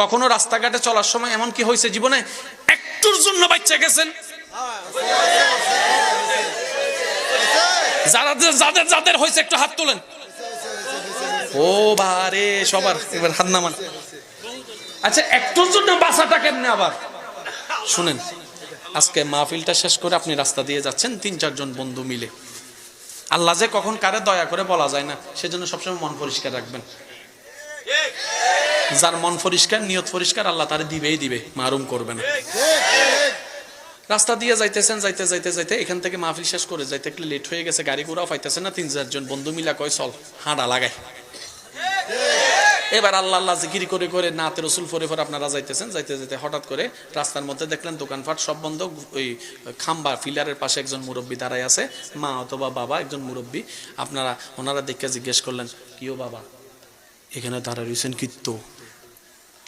কখনো রাস্তাঘাটে চলার সময় এমন কি হয়েছে জীবনে একটুর জন্য বাচ্চা গেছেন? যাদের যাদের হয়েছে একটু হাত তোলেন। ও বারে সবার এবার হাত নামান। আচ্ছা একটুর জন্য বাঁচাটা কেমনে আবার শুনেন। আজকে মাহফিলটা শেষ করে আপনি রাস্তা দিয়ে যাচ্ছেন ৩-৪ জন বন্ধু মিলে। আল্লাহ যে কখন কারে দয়া করে বলা যায় না, সেজন্য সবসময় মন পরিষ্কার রাখবেন। যার মন পরিষ্কার, নিয়ত পরিষ্কার, আল্লাহ তারে দিবেই দিবে, মারুম করবে না। রাস্তা দিয়ে যাইতেছেন, যাইতে যাইতে যাইতে এখান থেকে মাহফিল শেষ করে যাইতে একটু লেট হয়ে গেছে, গাড়ি ঘোড়াও পাইতেছে না। ৩-৪ জন বন্ধু মিলা কয় চল হাঁটা লাগায়। এবার আল্লাহ আল্লাহ জিকির করে করে নাতে রসুল ফরে ফরে আপনারা যাইতেছেন, যাইতে যাইতে হঠাৎ করে রাস্তার মধ্যে দেখলেন দোকানপাট সব বন্ধ। ওই খাম্বা ফিলারের পাশে একজন মুরব্বী দাঁড়ায় আছে, মা অথবা বাবা একজন মুরব্বী। ওনারা দেখে জিজ্ঞেস করলেন, কিও বাবা এখানে দাঁড়ায় রয়েছেন কিন্তু